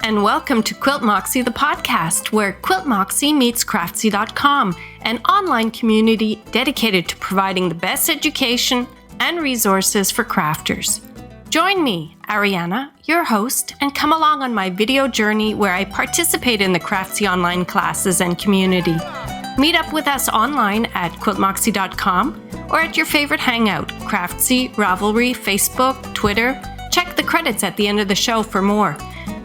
and welcome to QuiltMoxie the Podcast, where QuiltMoxie meets Craftsy.com, an online community dedicated to providing the best education and resources for crafters. Join me, Ariana, your host, and come along on my video journey where I participate in the Craftsy online classes and community. Meet up with us online at QuiltMoxie.com or at your favorite hangout, Craftsy, Ravelry, Facebook, Twitter. Check the credits at the end of the show for more.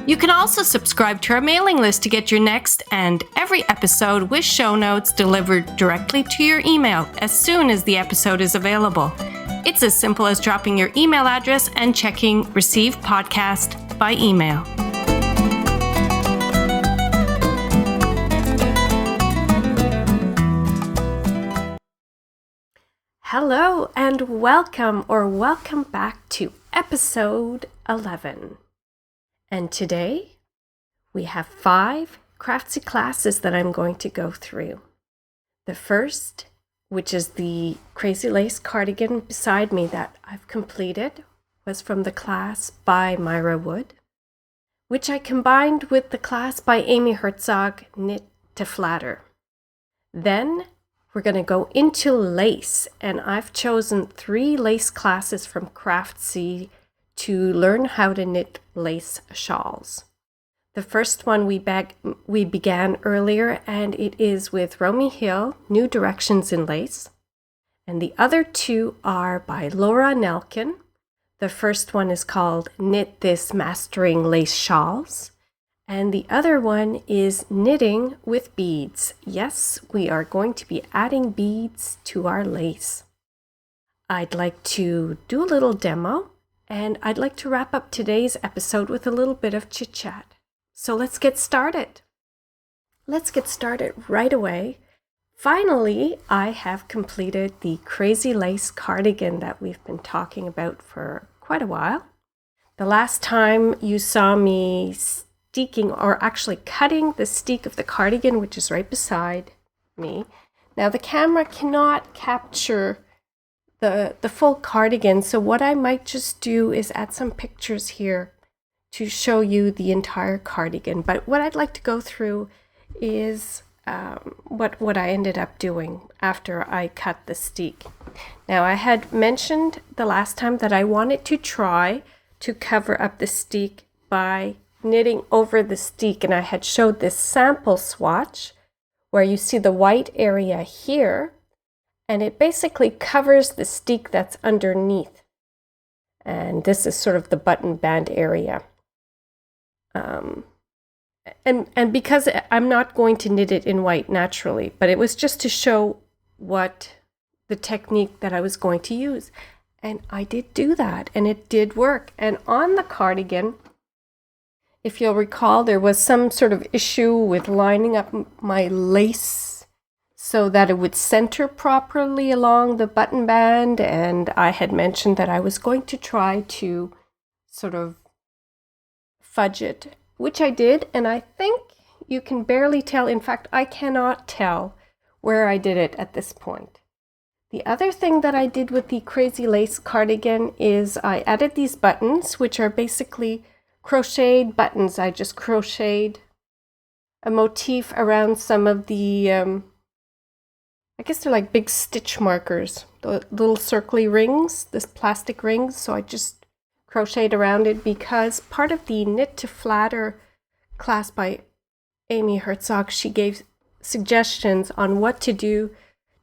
You can also subscribe to our mailing list to get your next and every episode with show notes delivered directly to your email as soon as the episode is available. It's as simple as dropping your email address and checking Receive Podcast by email. Hello and welcome back to episode 11. And today we have 5 Craftsy classes that I'm going to go through. The first, which is the Crazy Lace cardigan beside me that I've completed, was from the class by Myra Wood, which I combined with the class by Amy Herzog, Knit to Flatter. Then we're going to go into lace, and I've chosen 3 lace classes from Craftsy to learn how to knit lace shawls. The first one we began earlier, and it is with Romy Hill, New Directions in Lace. And the other 2 are by Laura Nelkin. The first one is called Knit This Mastering Lace Shawls. And the other one is Knitting with Beads. Yes, we are going to be adding beads to our lace. I'd like to do a little demo, and I'd like to wrap up today's episode with a little bit of chit-chat. So let's get started. Let's get started right away. Finally, I have completed the Crazy Lace cardigan that we've been talking about for quite a while. The last time you saw me steeking, or actually cutting the steek of the cardigan, which is right beside me. Now the camera cannot capture the full cardigan, so what I might just do is add some pictures here to show you the entire cardigan. But what I'd like to go through is what I ended up doing after I cut the steek. Now I had mentioned the last time that I wanted to try to cover up the steek by knitting over the steek, and I had showed this sample swatch where you see the white area here, and it basically covers the steek that's underneath. And this is sort of the button band area. And because I'm not going to knit it in white naturally, but it was just to show what the technique that I was going to use. And I did do that, and it did work. And on the cardigan, if you'll recall, there was some sort of issue with lining up my lace so that it would center properly along the button band, and I had mentioned that I was going to try to sort of fudge it, which I did, and I think you can barely tell. In fact, I cannot tell where I did it at this point. The other thing that I did with the Crazy Lace cardigan is I added these buttons, which are basically crocheted buttons. I just crocheted a motif around some of the, I guess they're like big stitch markers, the little circly rings, this plastic rings. So I just crocheted around it because part of the Knit to Flatter class by Amy Herzog, she gave suggestions on what to do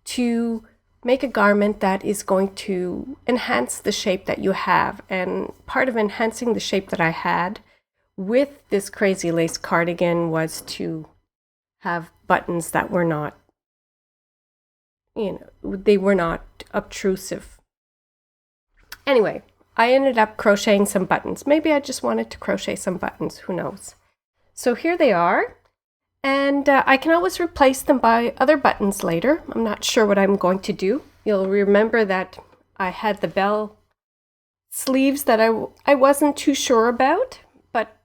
to make a garment that is going to enhance the shape that you have. And part of enhancing the shape that I had with this Crazy Lace cardigan was to have buttons that were not, they were not obtrusive. Anyway, I ended up crocheting some buttons. Maybe I just wanted to crochet some buttons, who knows. So here they are. And I can always replace them by other buttons later. I'm not sure what I'm going to do. You'll remember that I had the bell sleeves that I wasn't too sure about, but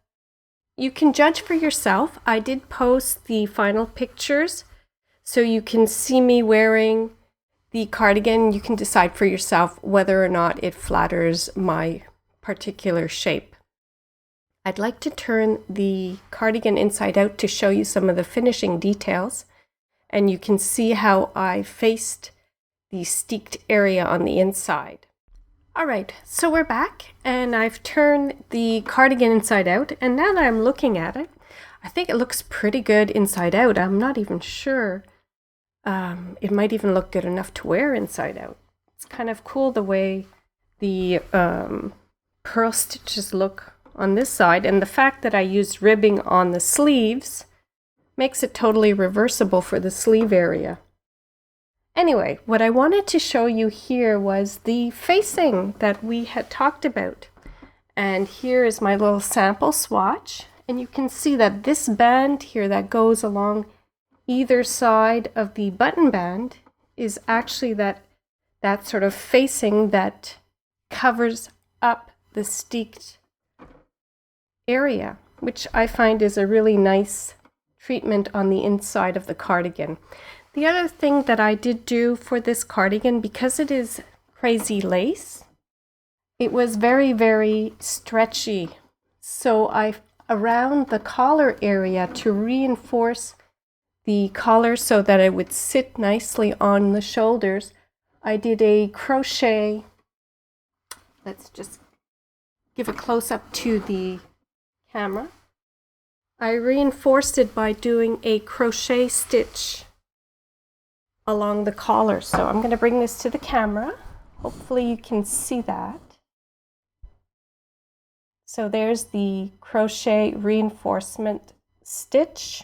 you can judge for yourself. I did post the final pictures, so you can see me wearing the cardigan. You can decide for yourself whether or not it flatters my particular shape. I'd like to turn the cardigan inside out to show you some of the finishing details, and you can see how I faced the steeked area on the inside. All right, so we're back, and I've turned the cardigan inside out, and now that I'm looking at it, I think it looks pretty good inside out. I'm not even sure. It might even look good enough to wear inside out. It's kind of cool the way the pearl stitches look on this side, and the fact that I used ribbing on the sleeves makes it totally reversible for the sleeve area. Anyway, what I wanted to show you here was the facing that we had talked about. And here is my little sample swatch, and you can see that this band here that goes along either side of the button band is actually that sort of facing that covers up the steeked area, which I find is a really nice treatment on the inside of the cardigan. The other thing that I did do for this cardigan, because it is crazy lace, it was very, very stretchy. So around the collar area, to reinforce the collar so that it would sit nicely on the shoulders, I did a crochet. Let's just give a close-up to the camera. I reinforced it by doing a crochet stitch along the collar. So I'm going to bring this to the camera. Hopefully you can see that. So there's the crochet reinforcement stitch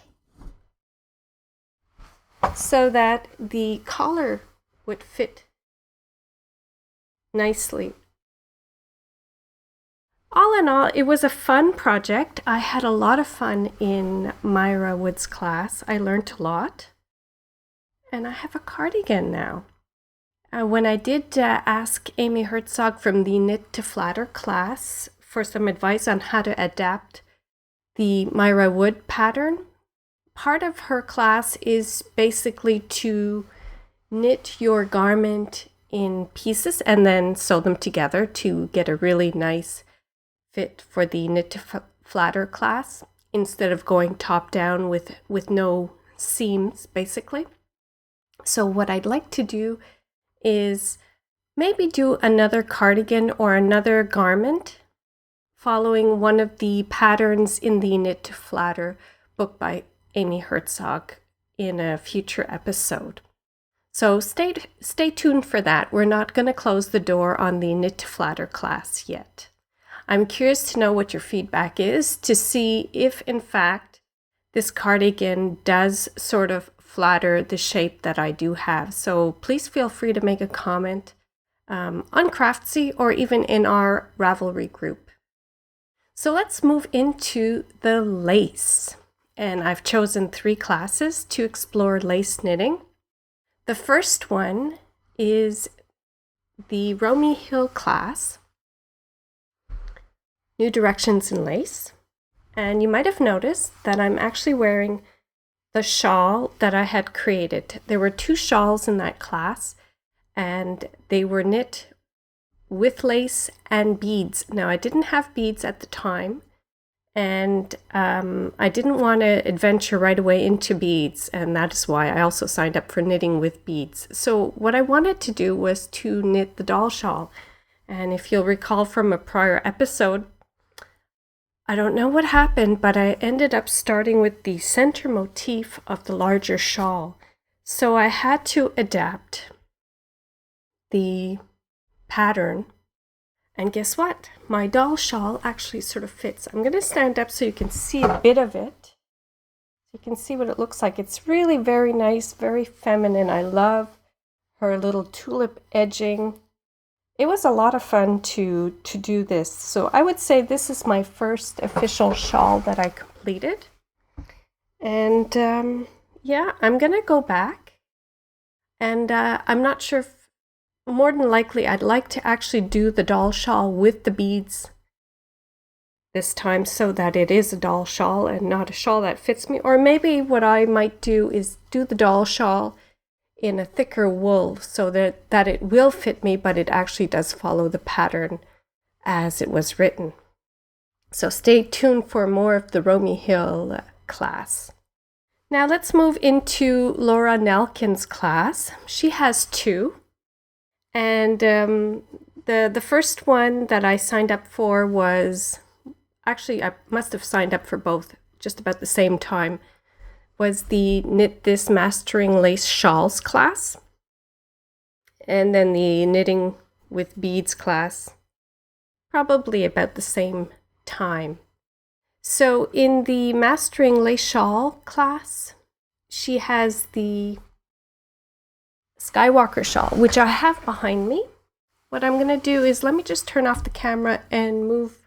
so that the collar would fit nicely. All in all, it was a fun project. I had a lot of fun in Myra Wood's class. I learned a lot. And I have a cardigan now. When I did ask Amy Herzog from the Knit to Flatter class for some advice on how to adapt the Myra Wood pattern, part of her class is basically to knit your garment in pieces and then sew them together to get a really nice fit for the Knit to Flatter class instead of going top down with no seams, basically. So what I'd like to do is maybe do another cardigan or another garment following one of the patterns in the Knit to Flatter book by Amy Herzog in a future episode. So stay tuned for that. We're not going to close the door on the Knit to Flatter class yet. I'm curious to know what your feedback is to see if, in fact, this cardigan does sort of flatter the shape that I do have. So please feel free to make a comment on Craftsy or even in our Ravelry group. So let's move into the lace. And I've chosen 3 classes to explore lace knitting. The first one is the Romy Hill class, New Directions in Lace. And you might have noticed that I'm actually wearing the shawl that I had created. There were 2 shawls in that class, and they were knit with lace and beads. Now, I didn't have beads at the time, and I didn't want to adventure right away into beads, and that is why I also signed up for knitting with beads. So what I wanted to do was to knit the doll shawl. And if you'll recall from a prior episode, I don't know what happened, but I ended up starting with the center motif of the larger shawl. So I had to adapt the pattern. And guess what? My doll shawl actually sort of fits. I'm going to stand up so you can see a bit of it. You can see what it looks like. It's really very nice, very feminine. I love her little tulip edging. It was a lot of fun to do this. So I would say this is my first official shawl that I completed. And yeah, I'm going to go back. And I'm not sure if, more than likely, I'd like to actually do the doll shawl with the beads this time so that it is a doll shawl and not a shawl that fits me. Or maybe what I might do is do the doll shawl in a thicker wool so that it will fit me, but it actually does follow the pattern as it was written. So stay tuned for more of the Romy Hill class. Now let's move into Laura Nelkin's class. She has 2. And the first one that I signed up for was, actually I must have signed up for both just about the same time, was the Knit This Mastering Lace Shawls class. And then the Knitting with Beads class, probably about the same time. So in the Mastering Lace Shawl class, she has the Skywalker shawl, which I have behind me. What I'm going to do is let me just turn off the camera and move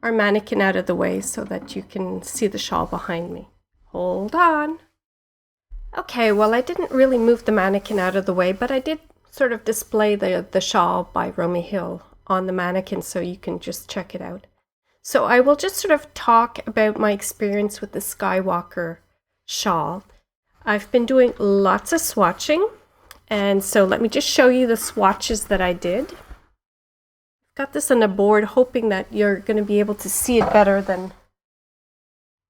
our mannequin out of the way so that you can see the shawl behind me. Hold on. Okay, well, I didn't really move the mannequin out of the way, but I did sort of display the shawl by Romy Hill on the mannequin so you can just check it out. So I will just sort of talk about my experience with the Skywalker shawl. I've been doing lots of swatching, and so let me just show you the swatches that I did. I've got this on a board hoping that you're going to be able to see it better than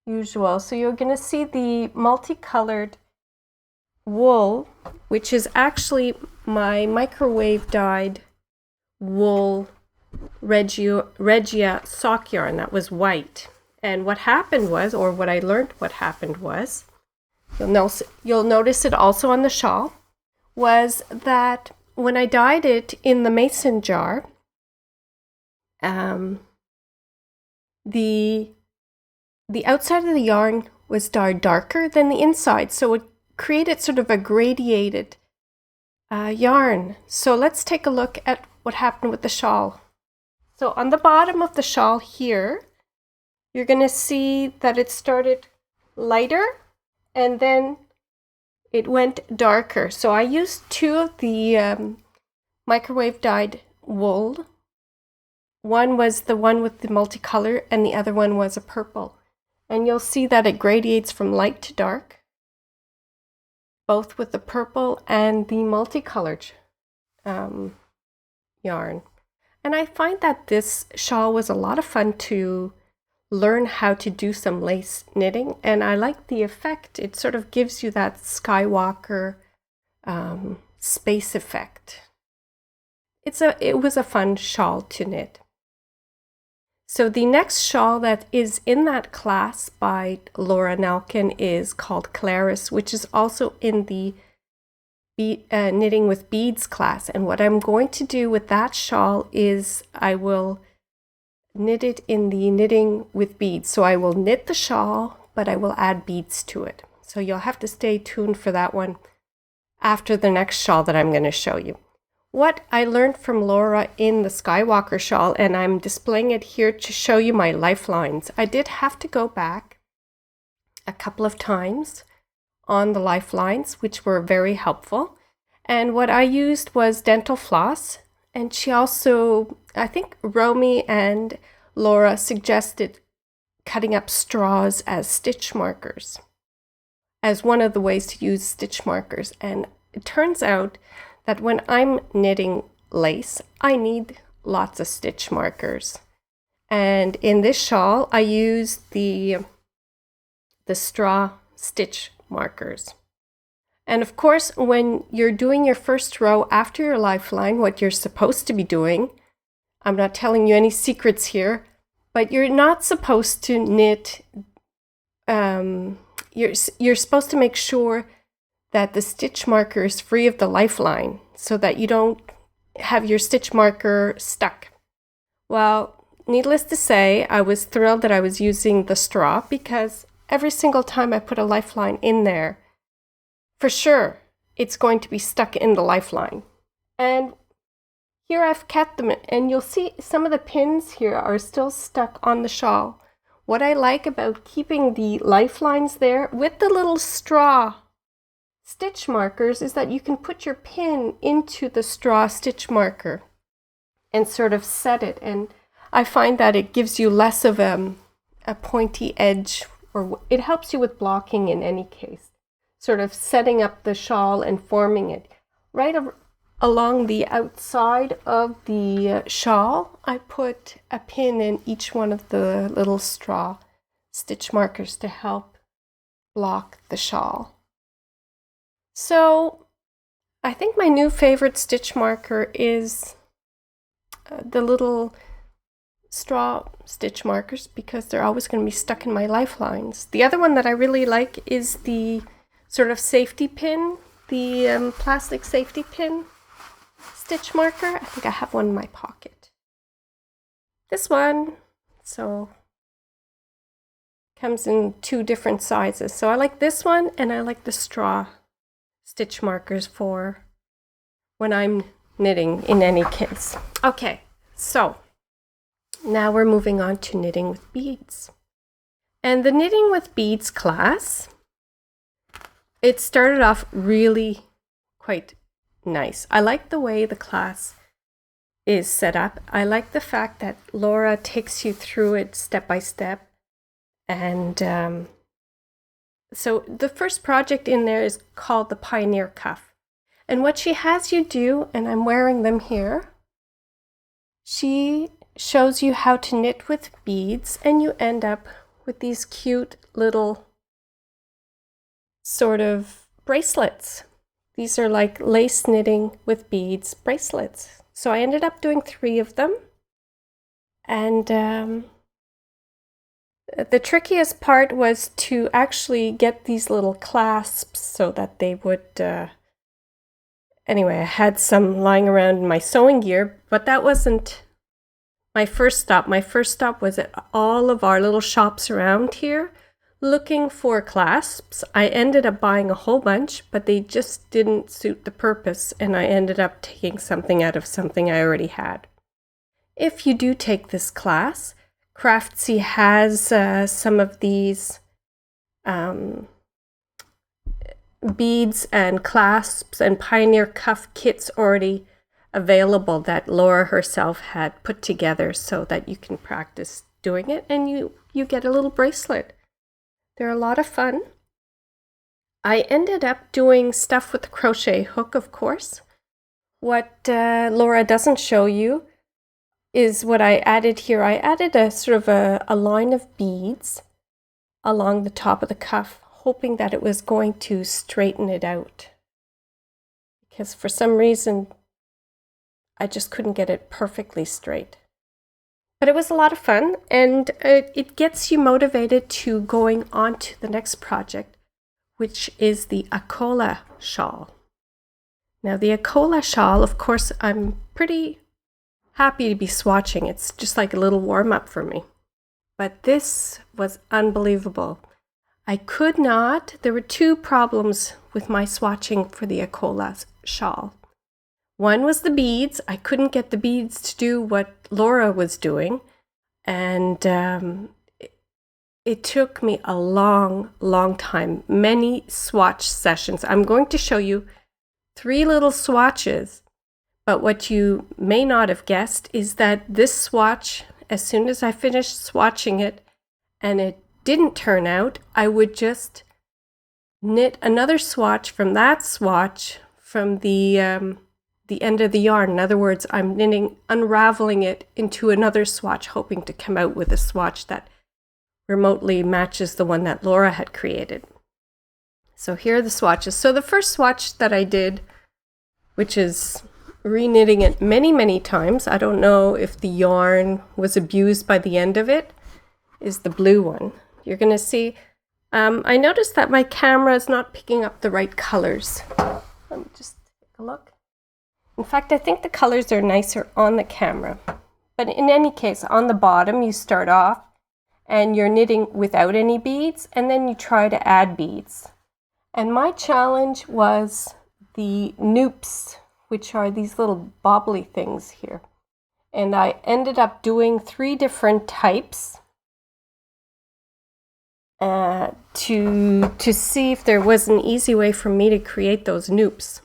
usual. So you're going to see the multicolored wool, which is actually my microwave dyed wool Regia sock yarn that was white. And what happened was, or what I learned what happened was, you'll notice it also on the shawl, was that when I dyed it in the mason jar, the outside of the yarn was dyed darker than the inside, so it created sort of a gradiated yarn. So let's take a look at what happened with the shawl. So on the bottom of the shawl here, you're going to see that it started lighter and then it went darker. So I used 2 of the microwave dyed wool. One was the one with the multicolor and the other one was a purple. And you'll see that it gradiates from light to dark, both with the purple and the multicolored yarn. And I find that this shawl was a lot of fun to learn how to do some lace knitting, and I like the effect. It sort of gives you that Skywalker space effect. It was a fun shawl to knit. So the next shawl that is in that class by Laura Nelkin is called Claris, which is also in the Knitting with Beads class. And what I'm going to do with that shawl is I will knit it in the Knitting with Beads. So I will knit the shawl, but I will add beads to it. So you'll have to stay tuned for that one after the next shawl that I'm going to show you. What I learned from Laura in the Skywalker shawl, and I'm displaying it here to show you my lifelines. I did have to go back a couple of times on the lifelines, which were very helpful. And what I used was dental floss. And she also, I think Romy and Laura suggested cutting up straws as stitch markers, as one of the ways to use stitch markers. And it turns out that when I'm knitting lace, I need lots of stitch markers. And in this shawl, I used the straw stitch markers. And of course, when you're doing your first row after your lifeline, what you're supposed to be doing, I'm not telling you any secrets here, but you're not supposed to knit, you're supposed to make sure that the stitch marker is free of the lifeline so that you don't have your stitch marker stuck. Well, needless to say, I was thrilled that I was using the straw because every single time I put a lifeline in there, for sure, it's going to be stuck in the lifeline. And here I've kept them, and you'll see some of the pins here are still stuck on the shawl. What I like about keeping the lifelines there with the little straw stitch markers is that you can put your pin into the straw stitch marker and sort of set it. And I find that it gives you less of a pointy edge, or it helps you with blocking in any case, sort of setting up the shawl and forming it. Right along the outside of the shawl, I put a pin in each one of the little straw stitch markers to help block the shawl. So I think my new favorite stitch marker is the little straw stitch markers, because they're always going to be stuck in my lifelines. The other one that I really like is the sort of safety pin, the plastic safety pin stitch marker. I think I have one in my pocket. This one, so comes in 2 different sizes. So I like this one, and I like the straw stitch markers for when I'm knitting in any case. Okay, so now we're moving on to knitting with beads. And the knitting with beads class, it started off really quite nice. I like the way the class is set up. I like the fact that Laura takes you through it step by step. And so the first project in there is called the Pioneer Cuff. And what she has you do, and I'm wearing them here, she shows you how to knit with beads, and you end up with these cute little sort of bracelets. These are like lace knitting with beads bracelets. So I ended up doing 3 of them. And the trickiest part was to actually get these little clasps so that they would... Anyway, I had some lying around in my sewing gear, but that wasn't my first stop. My first stop was at all of our little shops around here looking for clasps. I ended up buying a whole bunch, but they just didn't suit the purpose, and I ended up taking something out of something I already had. If you do take this class, Craftsy has some of these beads and clasps and Pioneer Cuff kits already available that Laura herself had put together so that you can practice doing it, and you get a little bracelet. They're a lot of fun. I ended up doing stuff with the crochet hook, of course. What Laura doesn't show you is what I added here. I added a sort of a line of beads along the top of the cuff, hoping that it was going to straighten it out. Because for some reason, I just couldn't get it perfectly straight. But it was a lot of fun, and it gets you motivated to going on to the next project, which is the Akola shawl. Now the Akola shawl, of course, I'm pretty happy to be swatching. It's just like a little warm-up for me. But this was unbelievable. I could not, there were 2 problems with my swatching for the Akola shawl. One was the beads. I couldn't get the beads to do what Laura was doing. And it took me a long, long time, many swatch sessions. I'm going to show you 3 little swatches. But what you may not have guessed is that this swatch, as soon as I finished swatching it and it didn't turn out, I would just knit another swatch from that swatch from the end of the yarn. In other words, I'm unraveling it into another swatch, hoping to come out with a swatch that remotely matches the one that Laura had created. So here are the swatches. So the first swatch that I did, which is re-knitting it many, many times, I don't know if the yarn was abused by the end of it, is the blue one. You're going to see, I noticed that my camera is not picking up the right colors. Let me just take a look. In fact, I think the colors are nicer on the camera. But in any case, on the bottom, you start off and you're knitting without any beads, and then you try to add beads. And my challenge was the noops, which are these little bobbly things here. And I ended up doing 3 different types to see if there was an easy way for me to create those noops.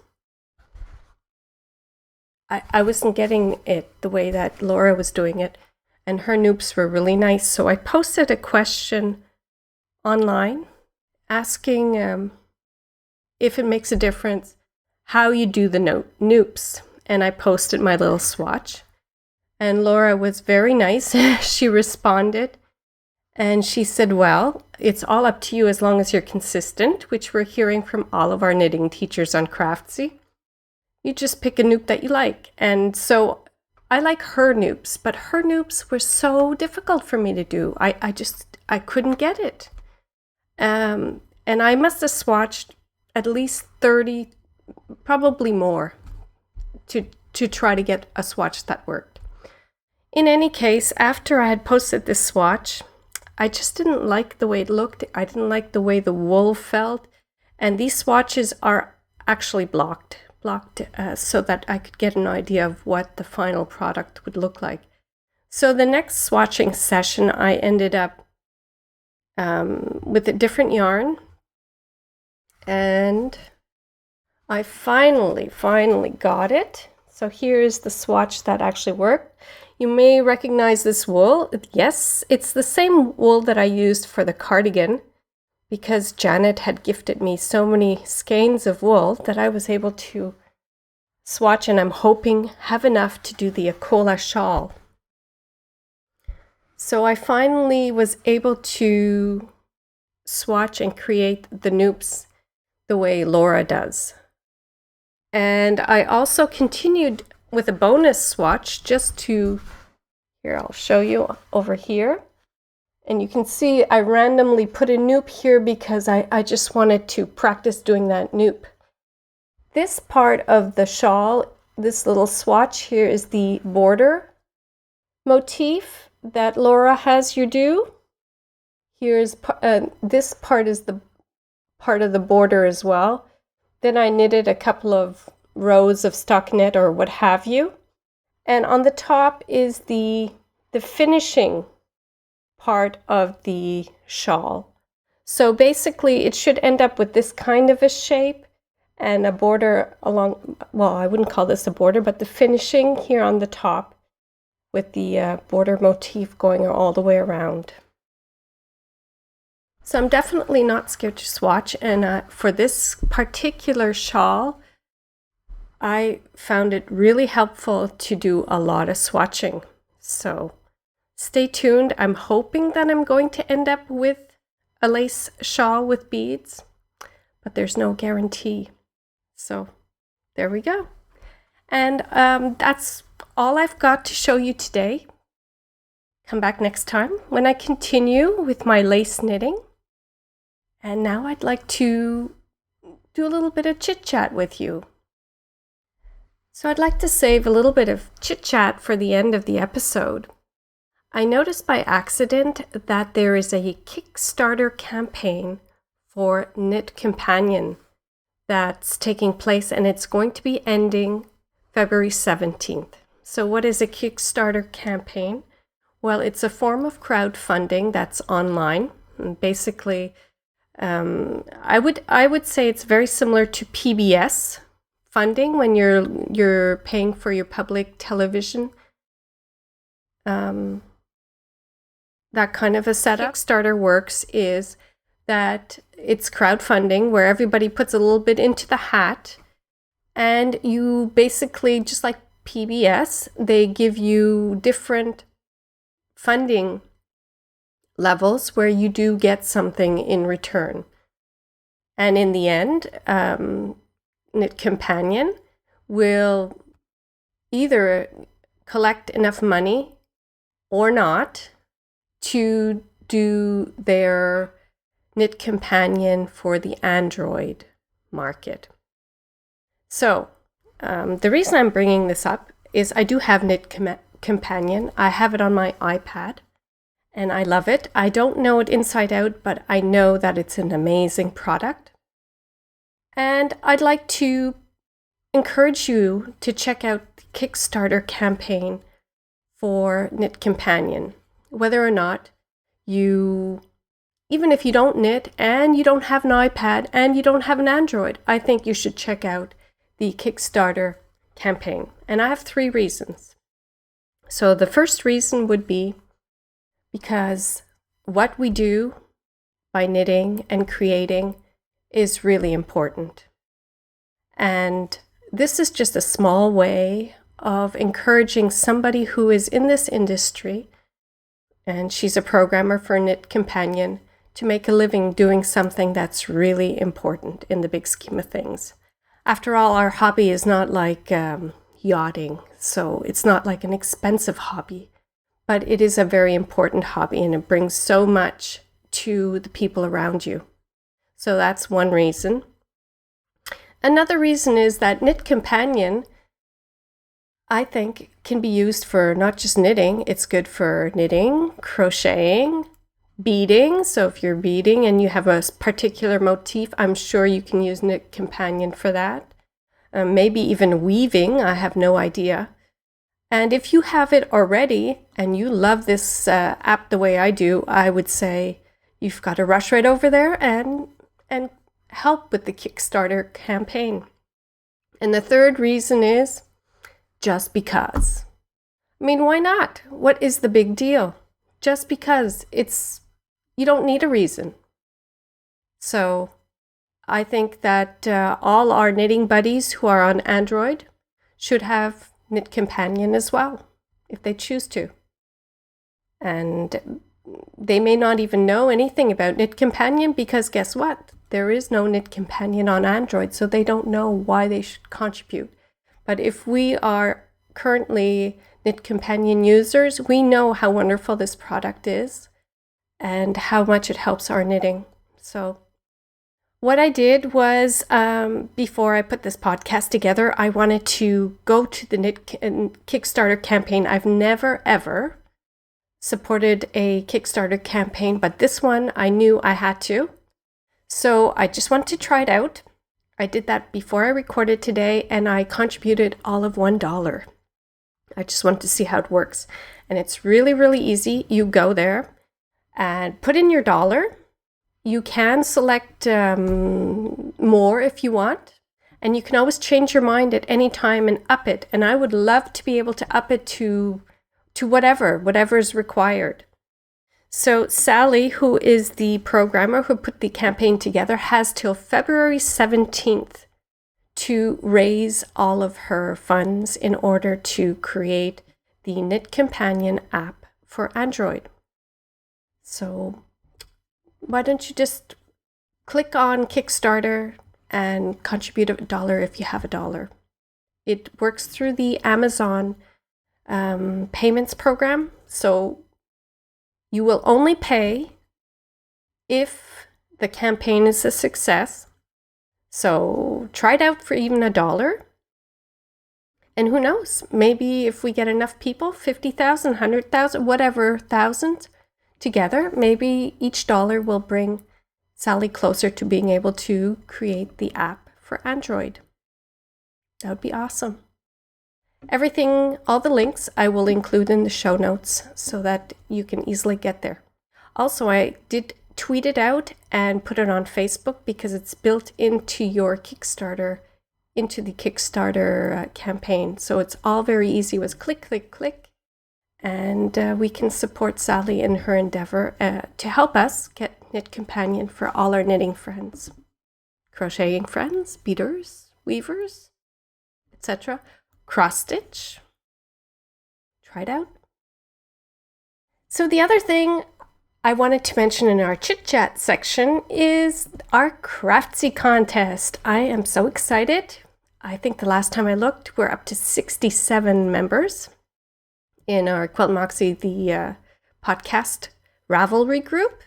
I wasn't getting it the way that Laura was doing it, and her noops were really nice. So I posted a question online asking if it makes a difference how you do the noops. and I posted my little swatch. And Laura was very nice. She responded and she said, well, it's all up to you as long as you're consistent, which we're hearing from all of our knitting teachers on Craftsy. You just pick a noop that you like. And so I like her noops, but her noops were so difficult for me to do. I couldn't get it. And I must have swatched at least 30, probably more, to try to get a swatch that worked. In any case, after I had posted this swatch, I just didn't like the way it looked. I didn't like the way the wool felt. And these swatches are actually blocked so that I could get an idea of what the final product would look like. So the next swatching session, I ended up with a different yarn. And I finally got it. So here's the swatch that actually worked. You may recognize this wool. Yes, it's the same wool that I used for the cardigan, because Janet had gifted me so many skeins of wool that I was able to swatch, and I'm hoping have enough to do the Akola shawl. So I finally was able to swatch and create the noops the way Laura does. And I also continued with a bonus swatch just to, here I'll show you over here. And you can see I randomly put a noop here because I just wanted to practice doing that noop. This part of the shawl, this little swatch here, is the border motif that Laura has you do. Here's this part is the part of the border as well. Then I knitted a couple of rows of stockinette or what have you. And on the top is the finishing part of the shawl. So basically it should end up with this kind of a shape and a border along, well, I wouldn't call this a border, but the finishing here on the top with the border motif going all the way around. So I'm definitely not scared to swatch, and for this particular shawl, I found it really helpful to do a lot of swatching. So stay tuned. I'm hoping that I'm going to end up with a lace shawl with beads, but there's no guarantee. So there we go. And that's all I've got to show you today. Come back next time when I continue with my lace knitting. And now I'd like to do a little bit of chit-chat with you. So I'd like to save a little bit of chit-chat for the end of the episode. I noticed by accident that there is a Kickstarter campaign for KnitCompanion that's taking place, and it's going to be ending February 17th. So what is a Kickstarter campaign? Well, it's a form of crowdfunding that's online. And basically, I would say it's very similar to PBS funding when you're paying for your public television. That kind of a setup. Kickstarter works is that it's crowdfunding where everybody puts a little bit into the hat, and you basically, just like PBS, they give you different funding levels where you do get something in return. And in the end, KnitCompanion will either collect enough money or not to do their KnitCompanion for the Android market. So the reason I'm bringing this up is I do have KnitCompanion. I have it on my iPad. And I love it. I don't know it inside out, but I know that it's an amazing product. And I'd like to encourage you to check out the Kickstarter campaign for KnitCompanion. Whether or not you, even if you don't knit and you don't have an iPad and you don't have an Android, I think you should check out the Kickstarter campaign. And I have 3 reasons. So the first reason would be because what we do by knitting and creating is really important. And this is just a small way of encouraging somebody who is in this industry, and she's a programmer for KnitCompanion, to make a living doing something that's really important in the big scheme of things. After all, our hobby is not like yachting, so it's not like an expensive hobby, but it is a very important hobby, and it brings so much to the people around you. So that's one reason. Another reason is that KnitCompanion, I think, can be used for not just knitting. It's good for knitting, crocheting, beading. So if you're beading and you have a particular motif, I'm sure you can use KnitCompanion for that. Maybe even weaving, I have no idea. And if you have it already and you love this app the way I do, I would say you've got to rush right over there and help with the Kickstarter campaign. And the third reason is just because. I mean, why not? What is the big deal? Just because. You don't need a reason. So I think that all our knitting buddies who are on Android should have KnitCompanion as well, if they choose to. And they may not even know anything about KnitCompanion because guess what? There is no KnitCompanion on Android, so they don't know why they should contribute. But if we are currently KnitCompanion users, we know how wonderful this product is and how much it helps our knitting. So what I did was, before I put this podcast together, I wanted to go to the Kickstarter campaign. I've never, ever supported a Kickstarter campaign, but this one I knew I had to. So I just wanted to try it out. I did that before I recorded today, and I contributed all of $1. I just wanted to see how it works. And it's really, really easy. You go there and put in your dollar. You can select more if you want. And you can always change your mind at any time and up it. And I would love to be able to up it to whatever is required. So Sally, who is the programmer who put the campaign together, has till February 17th to raise all of her funds in order to create the KnitCompanion app for Android. So why don't you just click on Kickstarter and contribute $1 if you have $1. It works through the Amazon payments program. So you will only pay if the campaign is a success. So try it out for even $1. And who knows, maybe if we get enough people, 50,000, 100,000, whatever, thousands together, maybe each $1 will bring Sally closer to being able to create the app for Android. That would be awesome. Everything, all the links I will include in the show notes so that you can easily get there. Also, I did tweet it out and put it on Facebook because it's built into your Kickstarter, into the Kickstarter campaign. So it's all very easy. It was click, click, click. And we can support Sally in her endeavor to help us get KnitCompanion for all our knitting friends, crocheting friends, beaders, weavers, etc. Cross stitch. Try it out. So the other thing I wanted to mention in our chit chat section is our Craftsy contest. I am so excited. I think the last time I looked, we're up to 67 members in our QuiltMoxie the Podcast Ravelry group.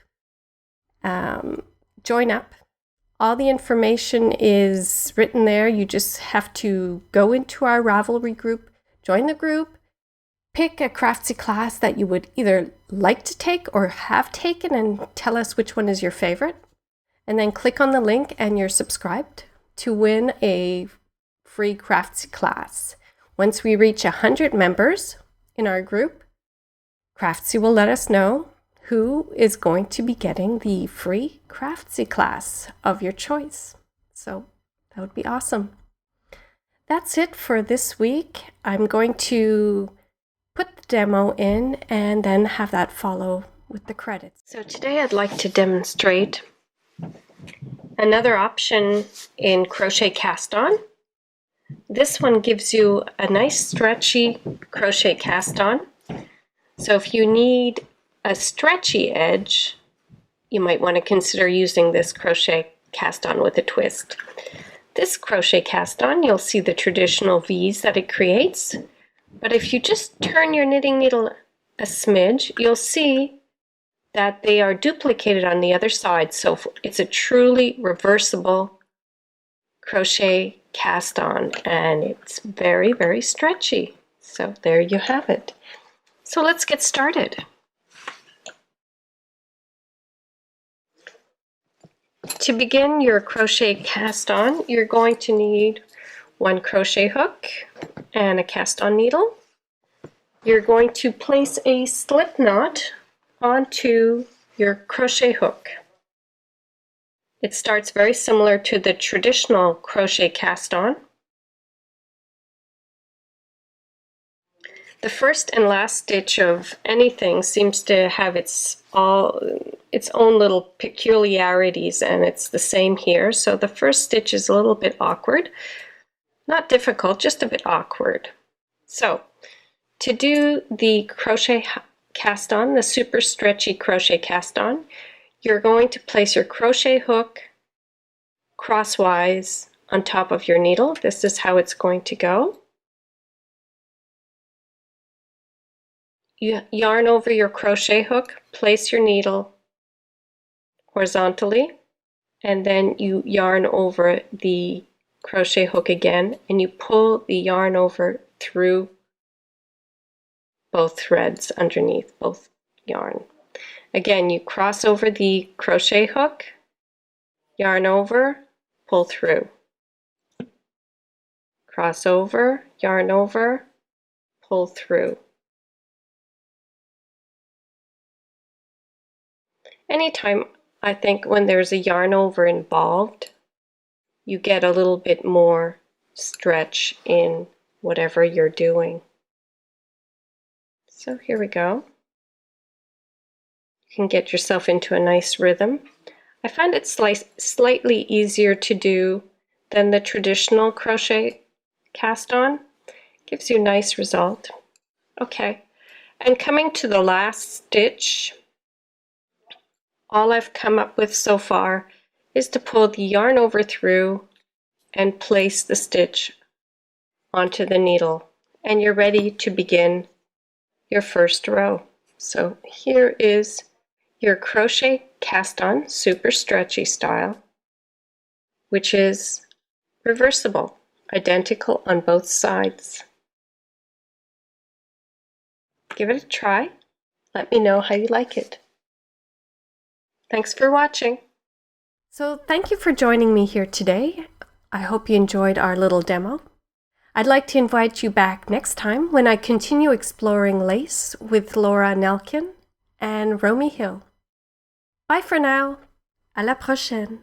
Join up. All the information is written there. You just have to go into our Ravelry group, join the group, pick a Craftsy class that you would either like to take or have taken and tell us which one is your favorite. And then click on the link and you're subscribed to win a free Craftsy class. Once we reach 100 members in our group, Craftsy will let us know who is going to be getting the free Craftsy class of your choice. So that would be awesome. That's it for this week. I'm going to put the demo in and then have that follow with the credits. So today I'd like to demonstrate another option in Crochet Cast-on. This one gives you a nice stretchy crochet cast on. So if you need a stretchy edge, you might want to consider using this crochet cast on with a twist. This crochet cast on, you'll see the traditional V's that it creates. But if you just turn your knitting needle a smidge, you'll see that they are duplicated on the other side. So it's a truly reversible crochet cast on, and it's very, very stretchy. So there you have it. So let's get started. To begin your crochet cast on, you're going to need one crochet hook and a cast on needle. You're going to place a slip knot onto your crochet hook. It starts very similar to the traditional crochet cast on. The first and last stitch of anything seems to have its own little peculiarities, and it's the same here. So the first stitch is a little bit awkward. Not difficult, just a bit awkward. So to do the crochet cast on, the super stretchy crochet cast on, you're going to place your crochet hook crosswise on top of your needle. This is how it's going to go. You yarn over your crochet hook, place your needle horizontally, and then you yarn over the crochet hook again, and you pull the yarn over through both threads underneath, both yarn. Again, you cross over the crochet hook, yarn over, pull through. Cross over, yarn over, pull through. Anytime, I think, when there's a yarn over involved, you get a little bit more stretch in whatever you're doing. So here we go. You can get yourself into a nice rhythm. I find it slightly easier to do than the traditional crochet cast on. Gives you a nice result. Okay, and coming to the last stitch, all I've come up with so far is to pull the yarn over through and place the stitch onto the needle, and you're ready to begin your first row. So here is your crochet cast on super stretchy style, which is reversible, identical on both sides. Give it a try. Let me know how you like it. Thanks for watching. So thank you for joining me here today. I hope you enjoyed our little demo. I'd like to invite you back next time when I continue exploring lace with Laura Nelkin and Romy Hill. Bye for now. À la prochaine.